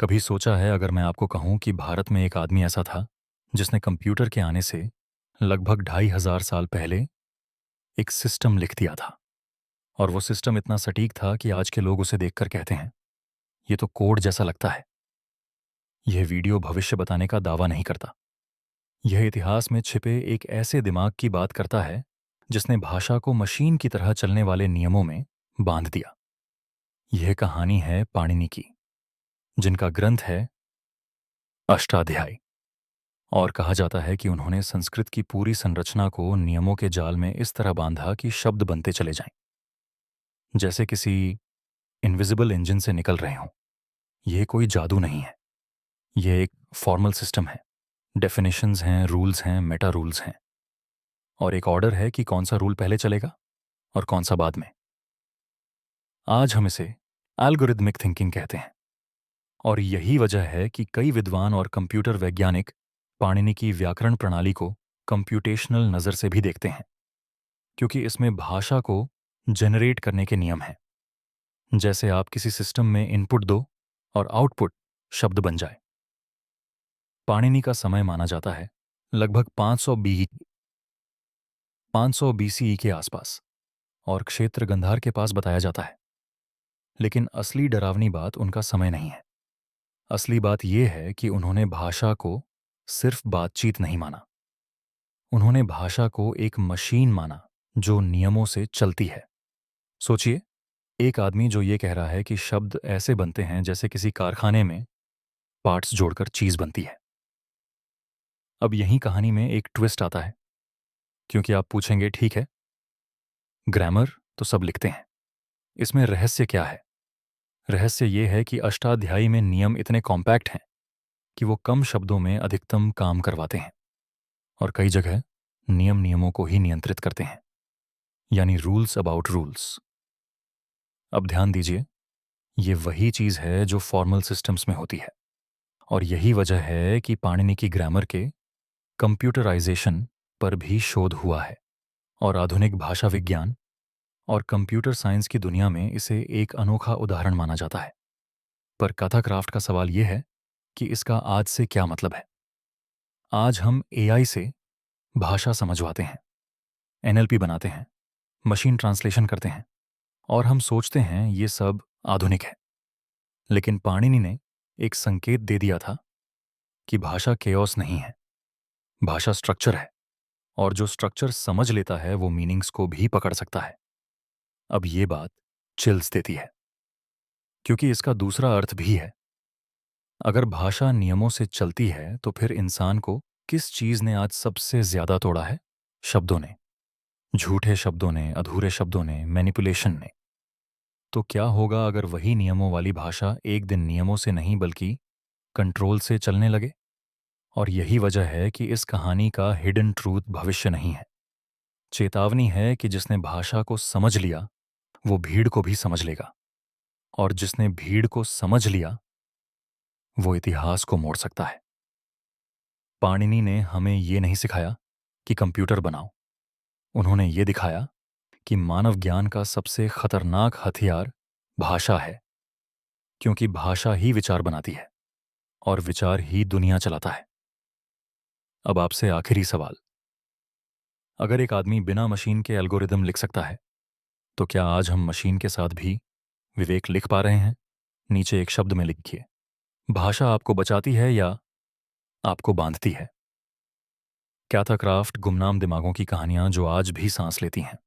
कभी सोचा है अगर मैं आपको कहूं कि भारत में एक आदमी ऐसा था जिसने कंप्यूटर के आने से लगभग 2500 साल पहले एक सिस्टम लिख दिया था। और वो सिस्टम इतना सटीक था कि आज के लोग उसे देखकर कहते हैं ये तो कोड जैसा लगता है। यह वीडियो भविष्य बताने का दावा नहीं करता। यह इतिहास में छिपे एक ऐसे दिमाग की बात करता है जिसने भाषा को मशीन की तरह चलने वाले नियमों में बांध दिया। यह कहानी है पाणिनि की, जिनका ग्रंथ है अष्टाध्यायी। और कहा जाता है कि उन्होंने संस्कृत की पूरी संरचना को नियमों के जाल में इस तरह बांधा कि शब्द बनते चले जाएं, जैसे किसी इनविजिबल इंजन से निकल रहे हों। यह कोई जादू नहीं है, यह एक फॉर्मल सिस्टम है। डेफिनेशंस हैं, रूल्स हैं, मेटा रूल्स हैं, और एक ऑर्डर है कि कौन सा रूल पहले चलेगा और कौन सा बाद में। आज हम इसे एल्गोरिदमिक थिंकिंग कहते हैं। और यही वजह है कि कई विद्वान और कंप्यूटर वैज्ञानिक पाणिनि की व्याकरण प्रणाली को कंप्यूटेशनल नज़र से भी देखते हैं, क्योंकि इसमें भाषा को जनरेट करने के नियम हैं। जैसे आप किसी सिस्टम में इनपुट दो और आउटपुट शब्द बन जाए। पाणिनि का समय माना जाता है लगभग 500 बीसीई के आसपास, और क्षेत्र गंधार के पास बताया जाता है। लेकिन असली डरावनी बात उनका समय नहीं है। असली बात यह है कि उन्होंने भाषा को सिर्फ बातचीत नहीं माना, उन्होंने भाषा को एक मशीन माना जो नियमों से चलती है। सोचिए, एक आदमी जो ये कह रहा है कि शब्द ऐसे बनते हैं जैसे किसी कारखाने में पार्ट्स जोड़कर चीज बनती है। अब यही कहानी में एक ट्विस्ट आता है, क्योंकि आप पूछेंगे ठीक है, ग्रामर तो सब लिखते हैं, इसमें रहस्य क्या है? रहस्य ये है कि अष्टाध्यायी में नियम इतने कॉम्पैक्ट हैं कि वो कम शब्दों में अधिकतम काम करवाते हैं। और कई जगह नियम नियमों को ही नियंत्रित करते हैं, यानी रूल्स अबाउट रूल्स। अब ध्यान दीजिए, ये वही चीज है जो फॉर्मल सिस्टम्स में होती है। और यही वजह है कि पाणिनि की ग्रामर के कंप्यूटराइजेशन पर भी शोध हुआ है, और आधुनिक भाषा विज्ञान और कंप्यूटर साइंस की दुनिया में इसे एक अनोखा उदाहरण माना जाता है। पर कथा क्राफ्ट का सवाल यह है कि इसका आज से क्या मतलब है। आज हम एआई से भाषा समझवाते हैं, एनएलपी बनाते हैं, मशीन ट्रांसलेशन करते हैं, और हम सोचते हैं ये सब आधुनिक है। लेकिन पाणिनि ने एक संकेत दे दिया था कि भाषा केओस नहीं है, भाषा स्ट्रक्चर है, और जो स्ट्रक्चर समझ लेता है वो मीनिंग्स को भी पकड़ सकता है। अब ये बात चिल्स देती है, क्योंकि इसका दूसरा अर्थ भी है। अगर भाषा नियमों से चलती है तो फिर इंसान को किस चीज ने आज सबसे ज्यादा तोड़ा है? शब्दों ने, झूठे शब्दों ने, अधूरे शब्दों ने, मैनिपुलेशन ने। तो क्या होगा अगर वही नियमों वाली भाषा एक दिन नियमों से नहीं बल्कि कंट्रोल से चलने लगे? और यही वजह है कि इस कहानी का हिडन ट्रूथ भविष्य नहीं है, चेतावनी है कि जिसने भाषा को समझ लिया वो भीड़ को भी समझ लेगा, और जिसने भीड़ को समझ लिया वो इतिहास को मोड़ सकता है। पाणिनि ने हमें ये नहीं सिखाया कि कंप्यूटर बनाओ, उन्होंने ये दिखाया कि मानव ज्ञान का सबसे खतरनाक हथियार भाषा है, क्योंकि भाषा ही विचार बनाती है और विचार ही दुनिया चलाता है। अब आपसे आखिरी सवाल, अगर एक आदमी बिना मशीन के एल्गोरिदम लिख सकता है, तो क्या आज हम मशीन के साथ भी विवेक लिख पा रहे हैं? नीचे एक शब्द में लिखिए, भाषा आपको बचाती है या आपको बांधती है? क्या था क्राफ्ट गुमनाम दिमागों की कहानियां जो आज भी सांस लेती हैं।